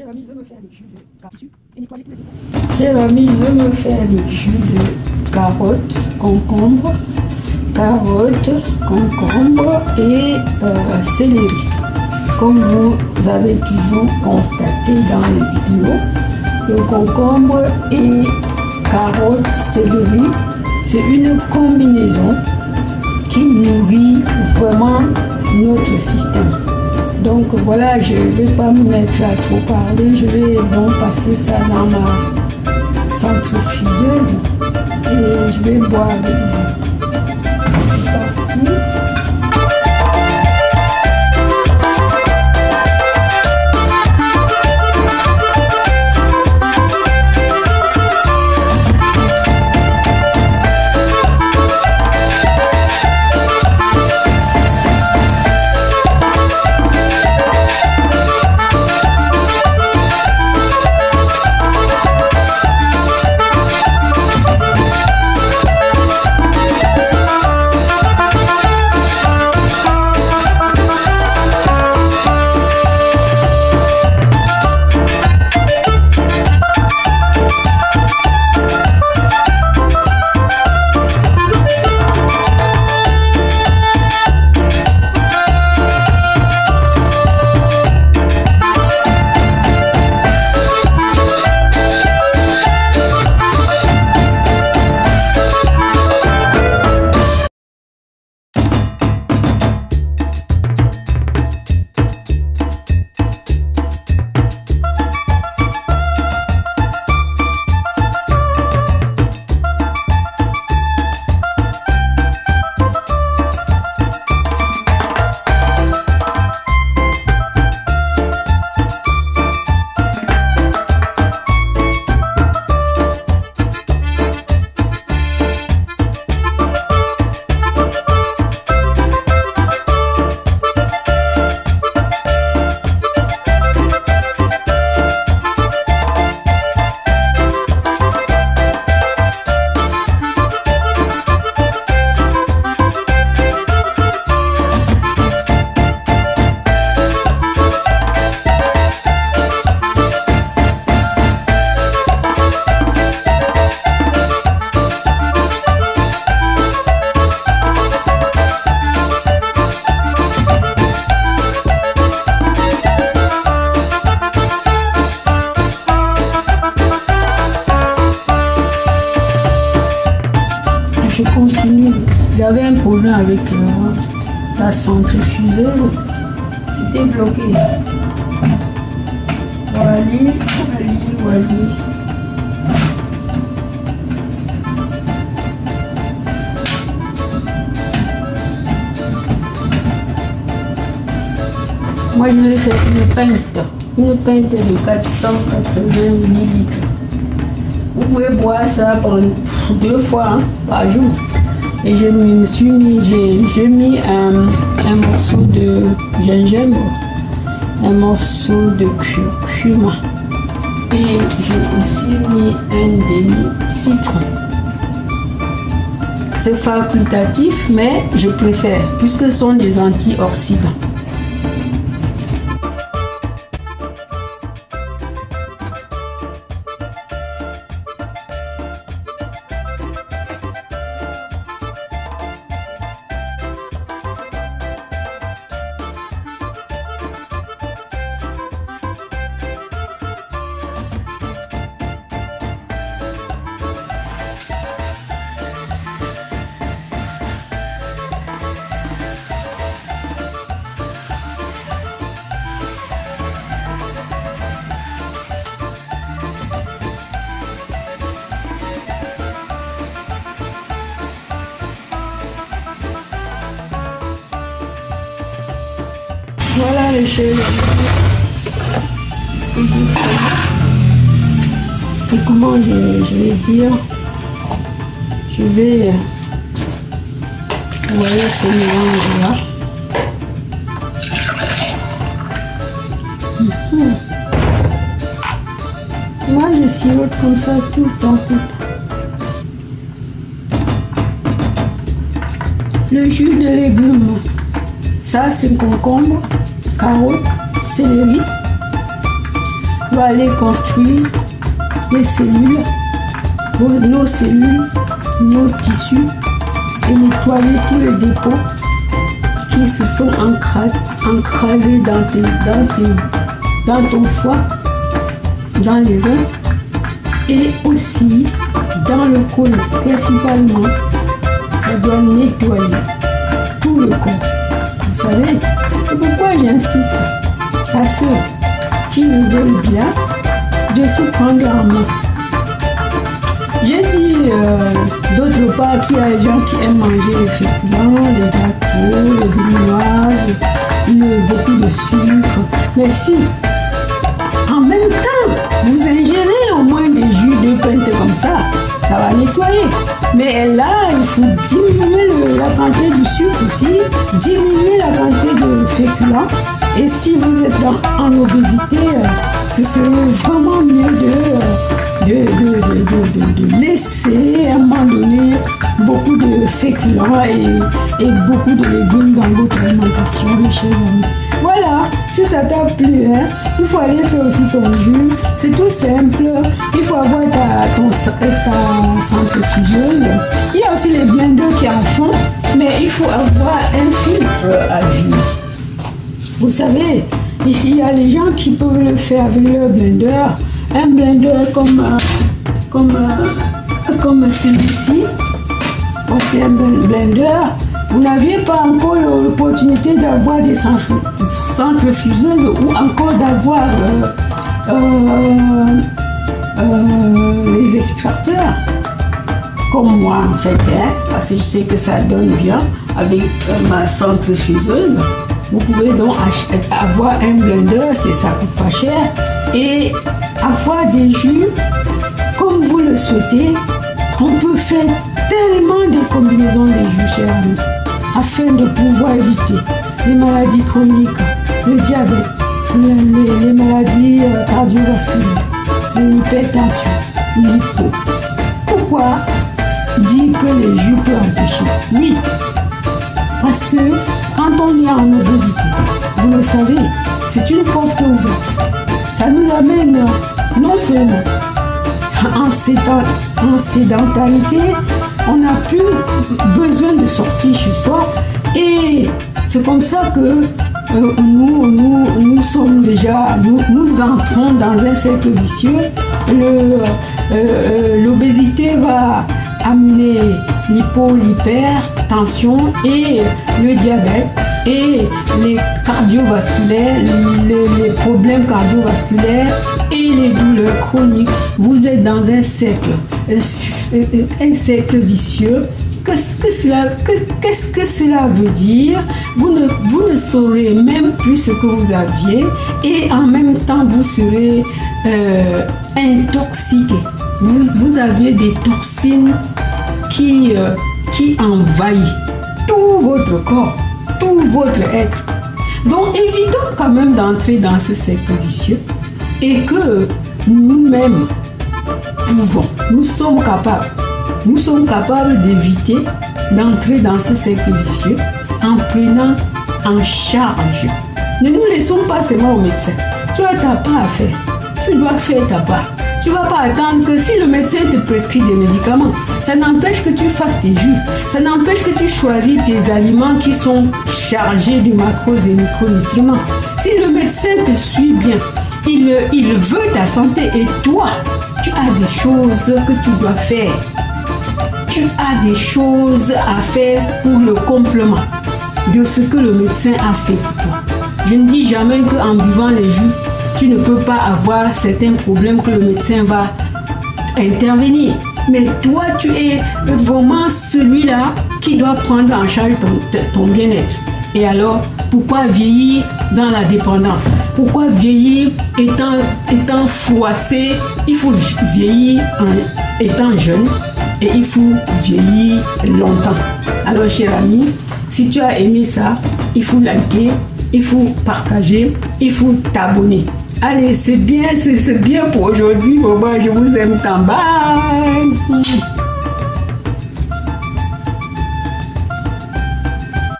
Cher ami, je veux me faire le jus de tissu et nettoyer tous les détails. Cher ami, je veux me faire le jus de carottes, concombre et céleri. Comme vous avez toujours constaté dans les vidéos, le concombre et carottes, céleri, c'est une combinaison qui nourrit vraiment notre système. Donc voilà, je ne vais pas me mettre à trop parler, je vais donc passer ça dans ma centrifugeuse et je vais boire avec vous. C'est parti. Je continue. J'avais un problème avec la centrifugeuse. C'était bloqué. Wally. Moi, je vais faire une pinte de 480 ml. Vous pouvez boire ça pendant 2 fois par jour. Et j'ai mis un morceau de gingembre, un morceau de curcuma. Et j'ai aussi mis un demi-citron. C'est facultatif, mais je préfère, puisque ce sont des antioxydants. Voilà les choses. Et comment je vais dire, je vais envoyer ce mélange là. Moi je sirote comme ça tout le temps. Le jus de légumes, ça c'est concombre, carottes, céleri. doit aller construire les cellules, nos cellules, nos tissus et nettoyer tous les dépôts qui se sont encrasés dans ton foie, dans les reins et aussi dans le côlon. Principalement, ça doit nettoyer tout le corps. Vous savez, c'est pourquoi j'incite à ceux qui le veulent bien de se prendre en main. J'ai dit d'autre part qu'il y a des gens qui aiment manger les féculents, les gâteaux, les grignoises, beaucoup de sucre. Mais si, en même temps, vous ingérez au moins des jus de pinte comme ça va nettoyer. Mais là, il faut diminuer la quantité du sucre aussi, diminuer la quantité de féculents. Et si vous êtes en obésité, ce serait vraiment mieux de laisser à un moment donné beaucoup de féculents et beaucoup de légumes dans votre alimentation, mes chers amis. Voilà, si ça t'a plu, il faut aller faire aussi ton jus. C'est tout simple. Il faut avoir ta centrifugeuse. Il y a aussi les blenders qui en font, mais il faut avoir un filtre à jus. Vous savez, ici, il y a les gens qui peuvent le faire avec leur blender. Un blender comme celui-ci. C'est un blender. Vous n'aviez pas encore l'opportunité d'avoir des centrifugeuses ou encore d'avoir les extracteurs. Comme moi, en fait, parce que je sais que ça donne bien avec ma centrifugeuse. Vous pouvez donc avoir un blender, ça coûte pas cher, et avoir des jus comme vous le souhaitez. On peut faire tellement de combinaisons de jus, chers amis, afin de pouvoir éviter les maladies chroniques, le diabète, les maladies cardiovasculaires, l'hypertension, l'hypo. Pourquoi dire que les jus peuvent empêcher? Oui, parce que quand on est en obésité, vous le savez, c'est une porte ouverte. Ça nous amène non seulement en sédentarité, on n'a plus besoin de sortir chez soi, et c'est comme ça que nous sommes déjà, nous entrons dans un cercle vicieux. L'obésité va amener l'hypertension et le diabète et les cardiovasculaires, les problèmes cardiovasculaires et les douleurs chroniques. Vous êtes dans un cercle vicieux. Qu'est-ce que cela veut dire? Vous ne saurez même plus ce que vous aviez, et en même temps vous serez intoxiqué. Vous avez des toxines qui envahissent tout votre corps, tout votre être. Donc évitons quand même d'entrer dans ce cercle vicieux, et que nous-mêmes nous sommes capables d'éviter d'entrer dans ce cercle vicieux en prenant en charge. Ne nous laissons pas seulement au médecin. Tu as ta part à faire. Tu dois faire ta part. Tu ne vas pas attendre que si le médecin te prescrit des médicaments, ça n'empêche que tu fasses tes jus. Ça n'empêche que tu choisis tes aliments qui sont chargés de macros et micronutriments. Si le médecin te suit bien, il veut ta santé, et toi, tu as des choses que tu dois faire. Tu as des choses à faire pour le complément de ce que le médecin a fait pour toi. Je ne dis jamais qu'en buvant les jus, tu ne peux pas avoir certains problèmes que le médecin va intervenir. Mais toi, tu es vraiment celui-là qui doit prendre en charge ton bien-être. Et alors, pourquoi vieillir dans la dépendance? Pourquoi vieillir étant froissé? Il faut vieillir en étant jeune, et il faut vieillir longtemps. Alors, cher ami, si tu as aimé ça, il faut liker, il faut partager, il faut t'abonner. Allez, c'est bien pour aujourd'hui. Bon, moi, je vous aime tant. Bye!